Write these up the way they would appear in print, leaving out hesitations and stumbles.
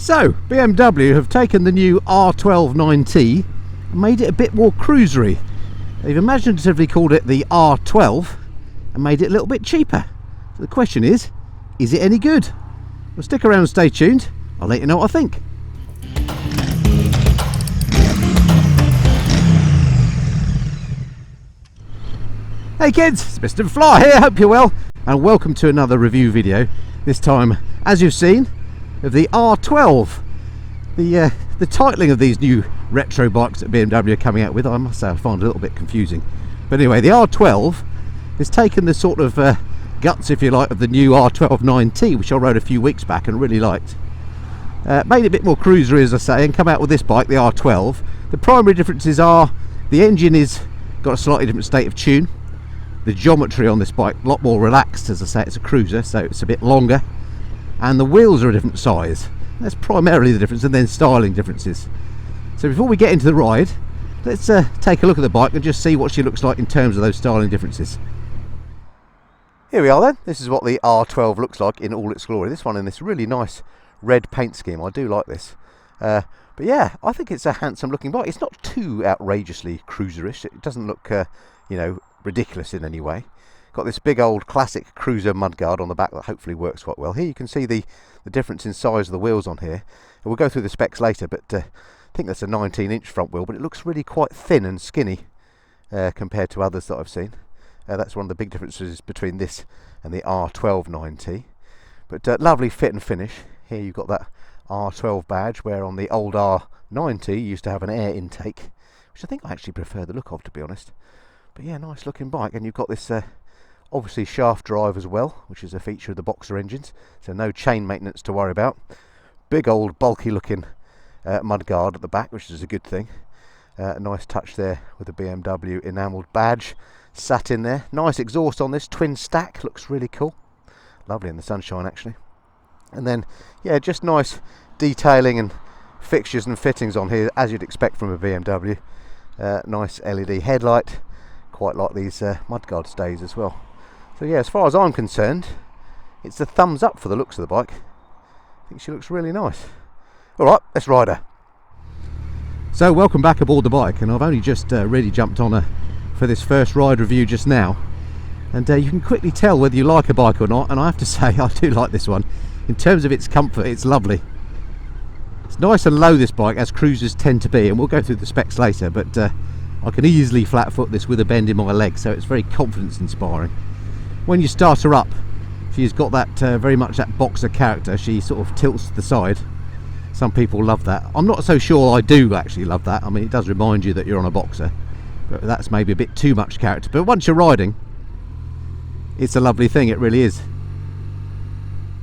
So, BMW have taken the new R12 NineT and made it a bit more cruisery. They've imaginatively called it the R12 and made it a little bit cheaper. So the question is it any good? Well, stick around and stay tuned. I'll let you know what I think. Hey kids, it's Mr. Fly here, hope you're well, and welcome to another review video. This time, as you've seen, of the R12. The titling of these new retro bikes that BMW are coming out with, I must say I find a little bit confusing. But anyway, the R12 has taken the sort of guts, if you like, of the new R12 NineT, which I rode a few weeks back and really liked. Made it a bit more cruisery, as I say, and come out with this bike, the R12. The primary differences are the engine is got a slightly different state of tune. The geometry on this bike a lot more relaxed, as I say, it's a cruiser, so it's a bit longer. And the wheels are a different size. That's primarily the difference, and then styling differences. So before we get into the ride, let's take a look at the bike and just see what she looks like in terms of those styling differences. Here we are then. This is what the R12 looks like in all its glory. This one in this really nice red paint scheme. I do like this. But yeah, I think it's a handsome looking bike. It's not too outrageously cruiserish. It doesn't look, you know, ridiculous in any way. Got this big old classic cruiser mudguard on the back that hopefully works quite well. Here you can see the difference in size of the wheels on here. And we'll go through the specs later, but I think that's a 19-inch front wheel, but it looks really quite thin and skinny compared to others that I've seen. That's one of the big differences between this and the R12 NineT. But lovely fit and finish. Here you've got that R12 badge, where on the old R90 you used to have an air intake, which I think I actually prefer the look of, to be honest. But yeah, nice looking bike. And you've got this obviously shaft drive as well, which is a feature of the Boxer engines, so no chain maintenance to worry about. Big old bulky looking mudguard at the back, which is a good thing. A nice touch there with the BMW enamelled badge sat in there. Nice exhaust on this twin stack, looks really cool. Lovely in the sunshine actually. And then yeah, just nice detailing and fixtures and fittings on here, as you'd expect from a BMW. Nice LED headlight, quite like these mudguard stays as well. So yeah, as far as I'm concerned, it's a thumbs up for the looks of the bike. I think she looks really nice. Alright, let's ride her. So welcome back aboard the bike, and I've only just really jumped on her for this first ride review just now. And you can quickly tell whether you like a bike or not, and I have to say I do like this one. In terms of its comfort, it's lovely. It's nice and low, this bike, as cruisers tend to be, and we'll go through the specs later, but I can easily flat foot this with a bend in my leg, so it's very confidence inspiring. When you start her up, she's got that very much that Boxer character. She sort of tilts to the side. Some people love that. I'm not so sure I do actually love that. I mean, it does remind you that you're on a Boxer, but that's maybe a bit too much character. But once you're riding, it's a lovely thing, it really is.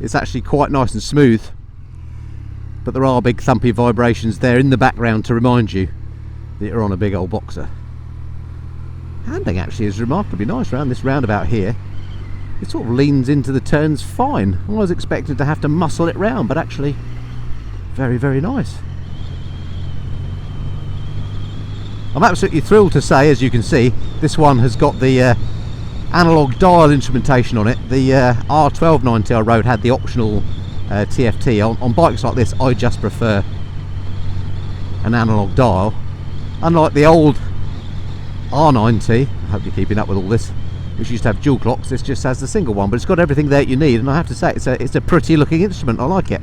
It's actually quite nice and smooth, but there are big thumpy vibrations there in the background to remind you that you're on a big old Boxer. Handling actually is remarkably nice around this roundabout here. It sort of leans into the turns fine. I was expected to have to muscle it round, but actually very, very nice. I'm absolutely thrilled to say, as you can see, this one has got the analog dial instrumentation on it. The R12 NineT I rode had the optional TFT. On bikes like this, I just prefer an analog dial. Unlike the old R90, I hope you're keeping up with all this, which used to have dual clocks, this just has the single one, but it's got everything there you need, and I have to say it's a pretty looking instrument. I like it.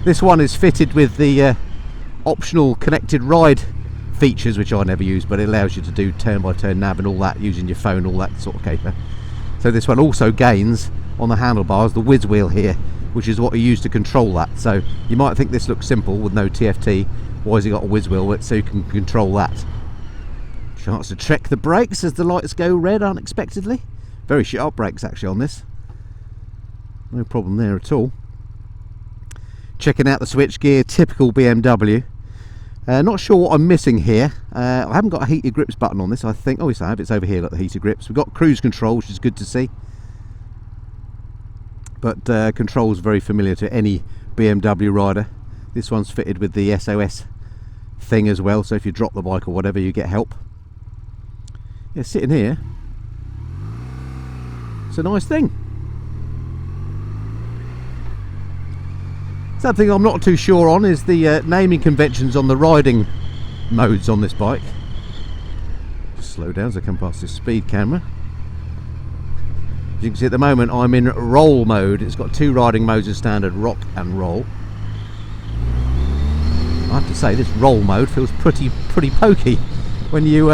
This one is fitted with the optional connected ride features, which I never use, but it allows you to do turn by turn nav and all that using your phone, all that sort of caper. So this one also gains on the handlebars the whiz wheel here, which is what you use to control that. So you might think this looks simple with no TFT. Why has he got a whiz wheel? So you can control that. Chance to check the brakes as the lights go red unexpectedly. Very sharp brakes actually on this. No problem there at all. Checking out the switch gear, typical BMW. Not sure what I'm missing here. I haven't got a heated grips button on this, I think. Oh yes, I have. It's over here, like the heated grips. We've got cruise control, which is good to see. But controls very familiar to any BMW rider. This one's fitted with the SOS thing as well, so if you drop the bike or whatever, you get help. Yeah, sitting here, it's a nice thing. Something I'm not too sure on is the naming conventions on the riding modes on this bike. Just slow down as I come past this speed camera. As you can see at the moment I'm in roll mode. It's got two riding modes as standard, rock and roll. I have to say this roll mode feels pretty pokey. When you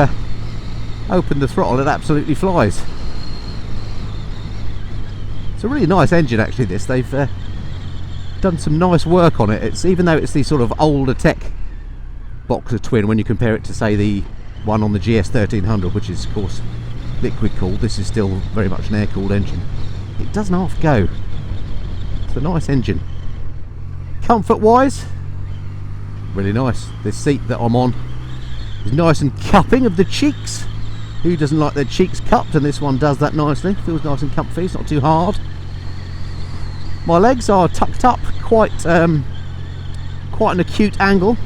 open the throttle it absolutely flies. It's a really nice engine actually this. They've done some nice work on it. It's, even though it's the sort of older tech boxer twin when you compare it to say the one on the GS1300, which is of course liquid cooled, this is still very much an air cooled engine. It doesn't half go. It's a nice engine. Comfort wise, really nice. This seat that I'm on is nice and cupping of the cheeks. Who doesn't like their cheeks cupped? And this one does that nicely. Feels nice and comfy, it's not too hard. My legs are tucked up quite an acute angle,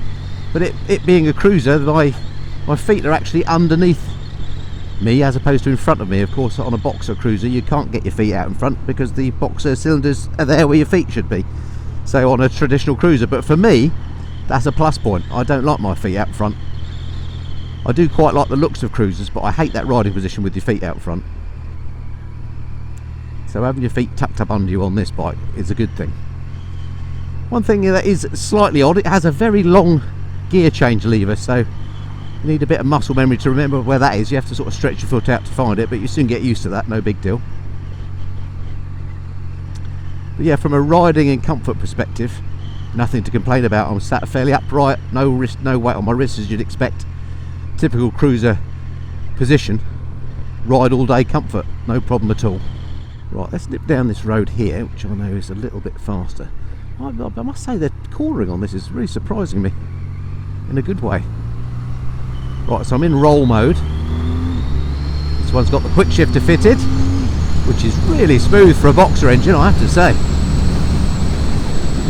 but it being a cruiser, my feet are actually underneath me as opposed to in front of me. Of course on a boxer cruiser you can't get your feet out in front because the boxer cylinders are there where your feet should be, so on a traditional cruiser. But for me that's a plus point. I don't like my feet out front. I do quite like the looks of cruisers, but I hate that riding position with your feet out front. So having your feet tucked up under you on this bike is a good thing. One thing that is slightly odd, it has a very long gear change lever, so you need a bit of muscle memory to remember where that is. You have to sort of stretch your foot out to find it, but you soon get used to that, no big deal. But yeah, from a riding and comfort perspective, nothing to complain about. I'm sat fairly upright, no wrist, no weight on my wrists as you'd expect. Typical cruiser position, ride all day comfort, no problem at all. Right, let's nip down this road here, which I know is a little bit faster. I must say the cornering on this is really surprising me in a good way. Right, so I'm in roll mode. This one's got the quick shifter fitted, which is really smooth for a boxer engine, I have to say.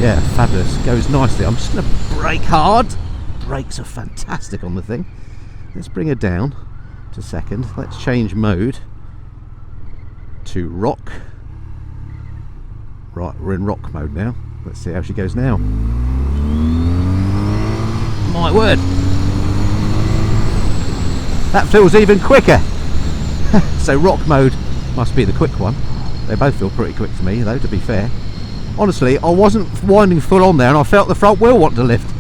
Yeah, fabulous, goes nicely. I'm just going to brake hard. Brakes are fantastic on the thing. Let's bring her down to second. Let's change mode to rock. Right, we're in rock mode now. Let's see how she goes now. My word, that feels even quicker. So rock mode must be the quick one. They both feel pretty quick to me though, to be fair. Honestly, I wasn't winding full on there and I felt the front wheel want to lift.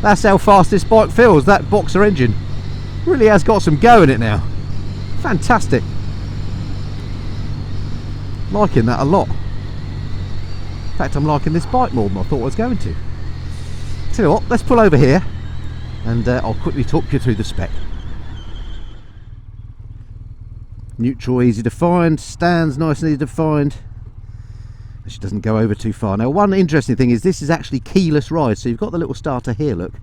That's how fast this bike feels. That boxer engine really has got some go in it now. Fantastic. Liking that a lot. In fact, I'm liking this bike more than I thought I was going to. Tell you what, let's pull over here and I'll quickly talk you through the spec. Neutral easy to find, stands nice and easy to find. She doesn't go over too far. Now one interesting thing is this is actually keyless ride, so you've got the little starter here, look,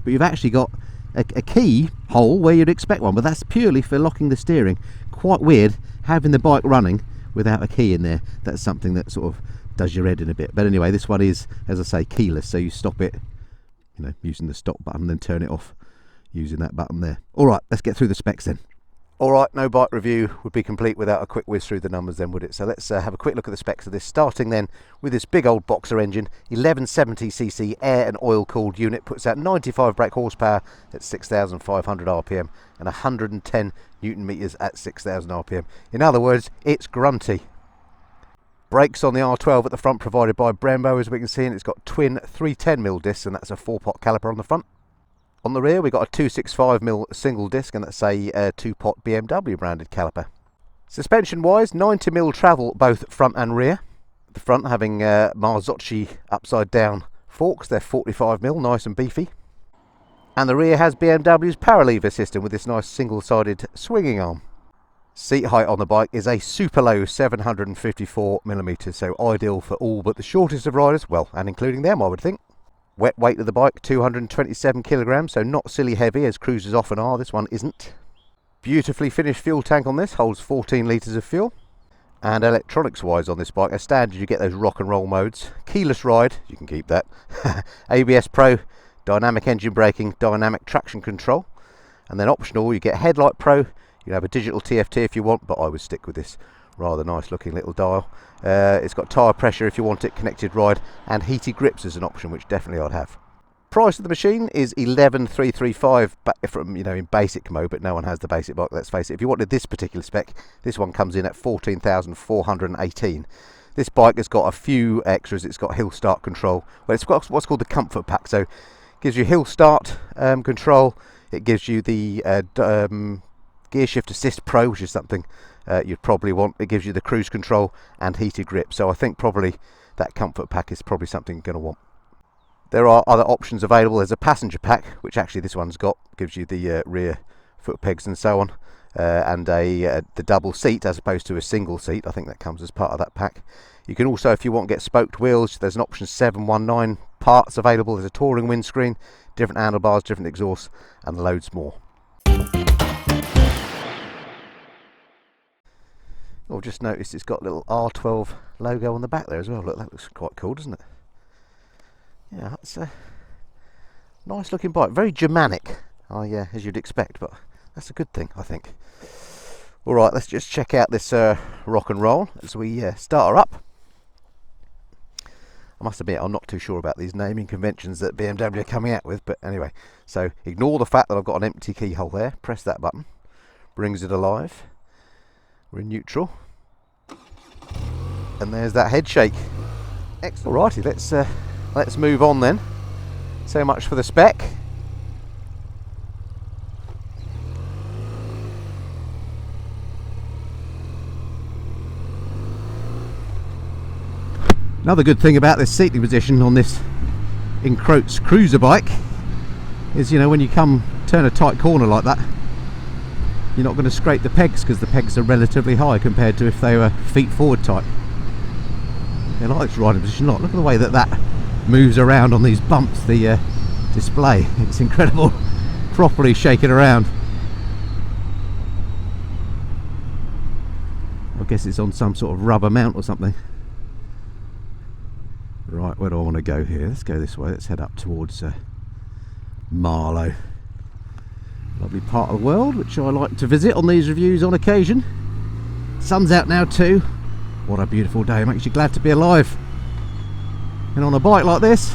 but you've actually got a key hole where you'd expect one, but that's purely for locking the steering. Quite weird having the bike running without a key in there. That's something that sort of does your head in a bit. But anyway, this one is, as I say, keyless, so you stop it, you know, using the stop button, then turn it off using that button there. All right, let's get through the specs then. All right, no bike review would be complete without a quick whiz through the numbers then, would it? So let's have a quick look at the specs of this, starting then with this big old boxer engine. 1170cc air and oil cooled unit, puts out 95 brake horsepower at 6,500 rpm and 110 newton meters at 6,000 rpm. In other words, it's grunty. Brakes on the R12 at the front provided by Brembo, as we can see, and it's got twin 310mm discs, and that's a 4-pot caliper on the front. On the rear we've got a 265mm single disc, and that's a 2-pot BMW branded caliper. Suspension wise, 90mm travel both front and rear. The front having Marzocchi upside down forks, they're 45mm, nice and beefy. And the rear has BMW's power lever system with this nice single-sided swinging arm. Seat height on the bike is a super low 754mm, so ideal for all but the shortest of riders, well, and including them I would think. Wet weight of the bike, 227 kilograms, so not silly heavy as cruisers often are. This one isn't. Beautifully finished fuel tank on this, holds 14 litres of fuel. And electronics wise on this bike, as standard you get those rock and roll modes. Keyless ride, you can keep that. ABS Pro, dynamic engine braking, dynamic traction control. And then optional, you get headlight pro. You can have a digital TFT if you want, but I would stick with this rather nice looking little dial. It's got tyre pressure if you want it, connected ride, and heated grips as an option, which definitely I'd have. Price of the machine is 11,335 from, you know, in basic mode, but no one has the basic bike, let's face it. If you wanted this particular spec, this one comes in at 14,418. This bike has got a few extras. It's got hill start control. Well, it's got what's called the comfort pack, so it gives you hill start control. It gives you the gear shift assist pro, which is something you'd probably want. It gives you the cruise control and heated grip, so I think probably that comfort pack is probably something you're going to want. There are other options available. There's a passenger pack, which actually this one's got, gives you the rear foot pegs and so on, and the double seat as opposed to a single seat. I think that comes as part of that pack. You can also, if you want, get spoked wheels. There's an option 719 parts available. There's a touring windscreen, different handlebars, different exhausts, and loads more. I've just noticed it's got a little R12 logo on the back there as well. Look, that looks quite cool, doesn't it? Yeah, that's a nice looking bike. Very Germanic, as you'd expect, but that's a good thing, I think. Alright, let's just check out this rock and roll as we start her up. I must admit, I'm not too sure about these naming conventions that BMW are coming out with, but anyway. So ignore the fact that I've got an empty keyhole there. Press that button. Brings it alive. We're in neutral. And there's that head shake. Excellent. Alrighty, let's move on then. So much for the spec. Another good thing about this seating position on this encroached cruiser bike is, you know, when you turn a tight corner like that, you're not going to scrape the pegs because the pegs are relatively high compared to if they were feet forward type. I like this riding position a lot. Look at the way that moves around on these bumps, the display. It's incredible. Properly shaking around. I guess it's on some sort of rubber mount or something. Right, where do I want to go here? Let's go this way. Let's head up towards Marlow. Lovely part of the world, which I like to visit on these reviews on occasion. Sun's out now too. What a beautiful day. It makes you glad to be alive. And on a bike like this,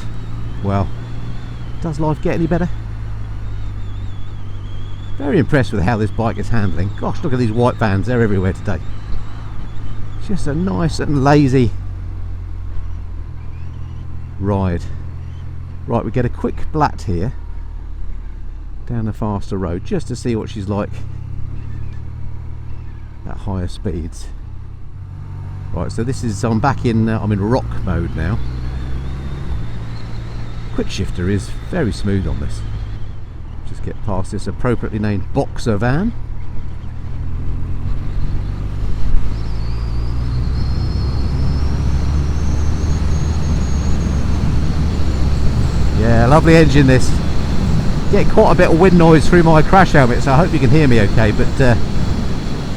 well, does life get any better? Very impressed with how this bike is handling. Gosh, look at these white vans. They're everywhere today. Just a nice and lazy ride. Right, we get a quick blat here down the faster road just to see what she's like at higher speeds. Right, so this is, I'm back in, I'm in rock mode now. Quick shifter is very smooth on this. Just get past this appropriately named boxer van. Yeah, lovely engine this. Get quite a bit of wind noise through my crash helmet, so I hope you can hear me okay, but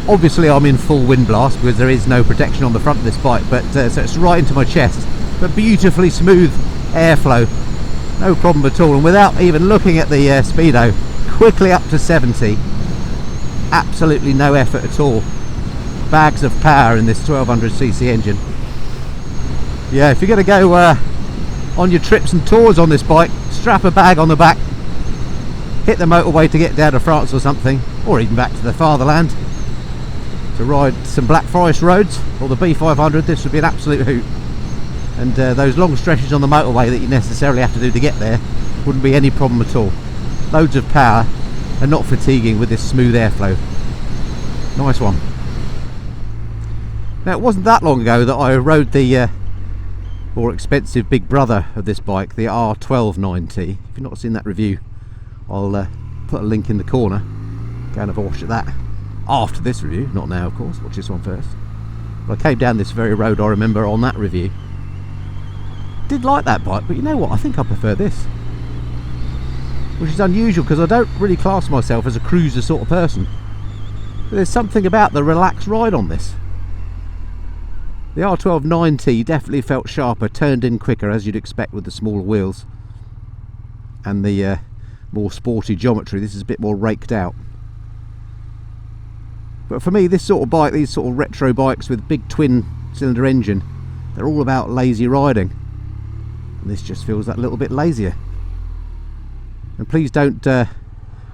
obviously I'm in full wind blast because there is no protection on the front of this bike, but so it's right into my chest, but beautifully smooth airflow, no problem at all, and without even looking at the speedo, quickly up to 70, absolutely no effort at all. Bags of power in this 1200cc engine. Yeah, if you're going to go on your trips and tours on this bike, strap a bag on the back, hit the motorway to get down to France or something, or even back to the fatherland to ride some Black Forest roads or the B500. This would be an absolute hoot, and those long stretches on the motorway that you necessarily have to do to get there wouldn't be any problem at all. Loads of power and not fatiguing with this smooth airflow. Nice one. Now, it wasn't that long ago that I rode the more expensive big brother of this bike, the R12 NineT. If you've not seen that review, I'll put a link in the corner. Go and have a watch at that after this review, not now of course, watch this one first. But I came down this very road, I remember, on that review. Did like that bike, but you know what, I think I prefer this, which is unusual because I don't really class myself as a cruiser sort of person, but there's something about the relaxed ride on this. The R12 NineT definitely felt sharper, turned in quicker as you'd expect with the smaller wheels and the more sporty geometry. This is a bit more raked out. But for me, this sort of bike, these sort of retro bikes with big twin cylinder engine, they're all about lazy riding, and this just feels that little bit lazier. And please don't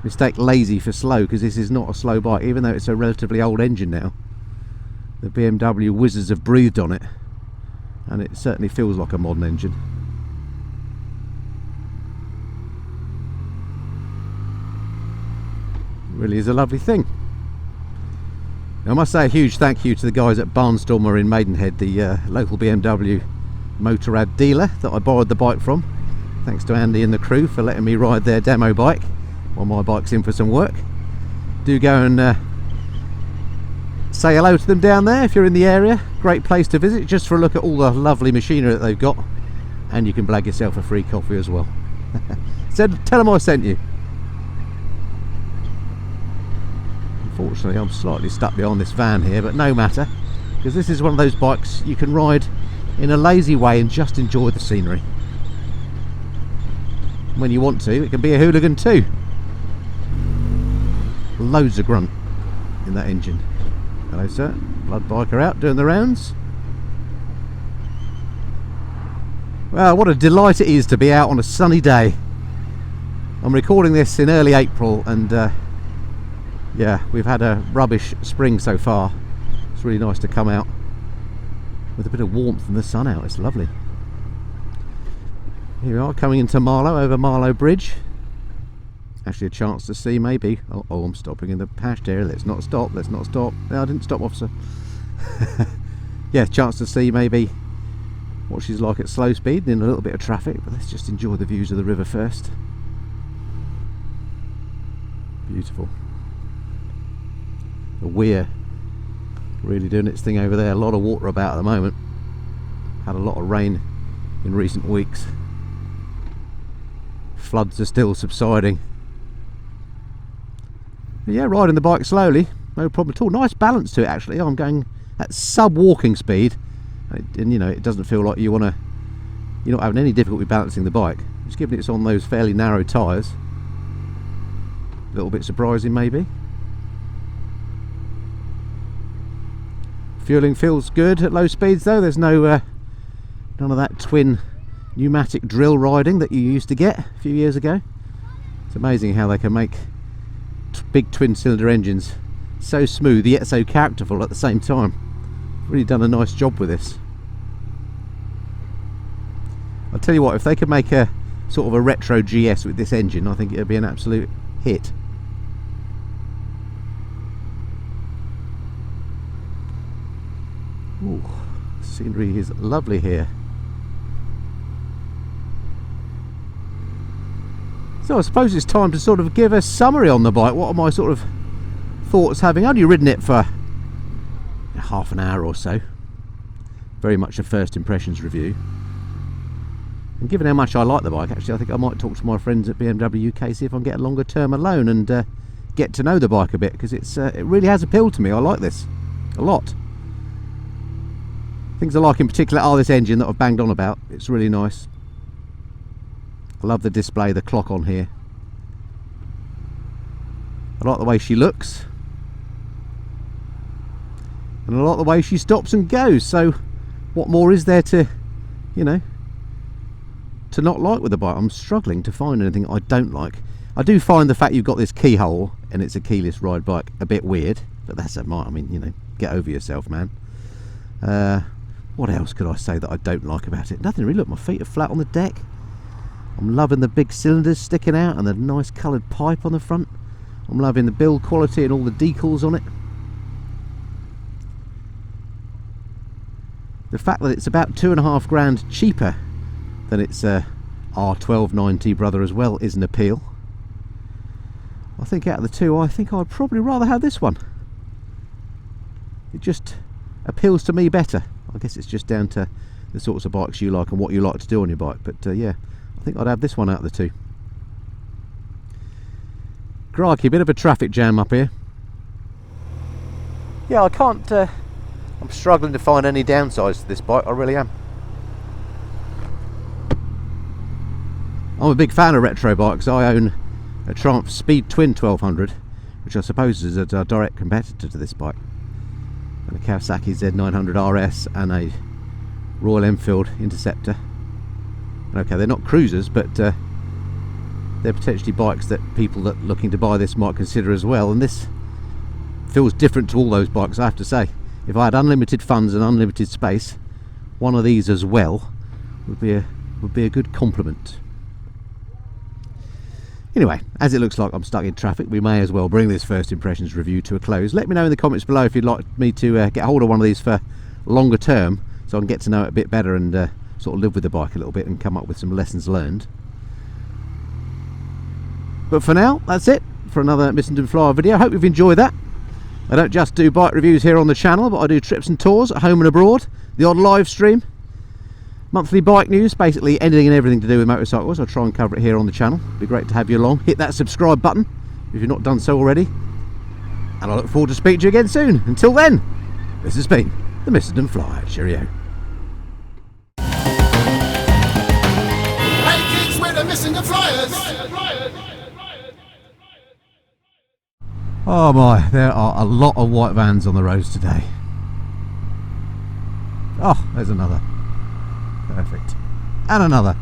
mistake lazy for slow, because this is not a slow bike, even though it's a relatively old engine now. The BMW wizards have breathed on it, and it certainly feels like a modern engine. It really is a lovely thing. Now, I must say a huge thank you to the guys at Barnstormer in Maidenhead, the local BMW Motorrad dealer that I borrowed the bike from. Thanks to Andy and the crew for letting me ride their demo bike while my bike's in for some work. Do go and say hello to them down there if you're in the area. Great place to visit, just for a look at all the lovely machinery that they've got, and you can blag yourself a free coffee as well. So tell them I sent you. Unfortunately, I'm slightly stuck behind this van here, but no matter, because this is one of those bikes you can ride in a lazy way and just enjoy the scenery. When you want to, it can be a hooligan too. Loads of grunt in that engine. Hello sir, blood biker out doing the rounds. Well, what a delight it is to be out on a sunny day. I'm recording this in early April, and yeah, we've had a rubbish spring so far. It's really nice to come out with a bit of warmth and the sun out. It's lovely. Here we are, coming into Marlow, over Marlow Bridge. Actually a chance to see maybe, oh, I'm stopping in the patch area. Let's not stop, let's not stop. No, I didn't stop, officer. Yeah, chance to see maybe what she's like at slow speed and in a little bit of traffic, but let's just enjoy the views of the river first. Beautiful. The weir really doing its thing over there. A lot of water about at the moment. Had a lot of rain in recent weeks. Floods are still subsiding. But yeah, riding the bike slowly, no problem at all. Nice balance to it actually. I'm going at sub walking speed, and you know, it doesn't feel like you're not having any difficulty balancing the bike. Just given it's on those fairly narrow tyres. A little bit surprising maybe. Fueling feels good at low speeds though. There's no none of that twin pneumatic drill riding that you used to get a few years ago. It's amazing how they can make big twin cylinder engines so smooth yet so characterful at the same time. Really done a nice job with this. I'll tell you what, if they could make a sort of a retro GS with this engine, I think it would be an absolute hit. Ooh, scenery is lovely here. So I suppose it's time to sort of give a summary on the bike. What are my sort of thoughts, having only ridden it for half an hour or so? Very much a first impressions review. And given how much I like the bike, actually I think I might talk to my friends at BMW UK, see if I can get a longer term alone and get to know the bike a bit, because it really has appealed to me. I like this a lot. Things I like in particular are this engine that I've banged on about. It's really nice. I love the display, the clock on here. I like the way she looks. And I like the way she stops and goes. So what more is there to, you know, to not like with the bike? I'm struggling to find anything I don't like. I do find the fact you've got this keyhole and it's a keyless ride bike a bit weird, but that's I mean, you know, get over yourself, man. What else could I say that I don't like about it? Nothing really. Look, my feet are flat on the deck. I'm loving the big cylinders sticking out and the nice coloured pipe on the front. I'm loving the build quality and all the decals on it. The fact that it's about £2.5 grand cheaper than its R12 9T brother as well is an appeal. I think out of the two, I think I'd probably rather have this one. It just appeals to me better. I guess it's just down to the sorts of bikes you like and what you like to do on your bike, but yeah, I think I'd have this one out of the two. Crikey, a bit of a traffic jam up here. Yeah, I can't, I'm struggling to find any downsides to this bike, I really am. I'm a big fan of retro bikes. I own a Triumph Speed Twin 1200, which which I suppose is a direct competitor to this bike. And a Kawasaki Z900 RS and a Royal Enfield Interceptor. Okay, they're not cruisers, but they're potentially bikes that people that looking to buy this might consider as well. And this feels different to all those bikes, I have to say. If I had unlimited funds and unlimited space, one of these as well would be a good compliment. Anyway, as it looks like I'm stuck in traffic, we may as well bring this first impressions review to a close. Let me know in the comments below if you'd like me to get hold of one of these for longer term, so I can get to know it a bit better and sort of live with the bike a little bit and come up with some lessons learned. But for now, that's it for another Missenden Flyer video. I hope you've enjoyed that. I don't just do bike reviews here on the channel, but I do trips and tours at home and abroad, the odd live stream, monthly bike news, basically anything and everything to do with motorcycles. I'll try and cover it here on the channel. It'd be great to have you along. Hit that subscribe button if you've not done so already. And I look forward to speaking to you again soon. Until then, this has been the Missenden Flyer. Cheerio. Hey kids, we're the Missenden Flyers. Oh my, there are a lot of white vans on the roads today. Oh, there's another. Perfect. And another.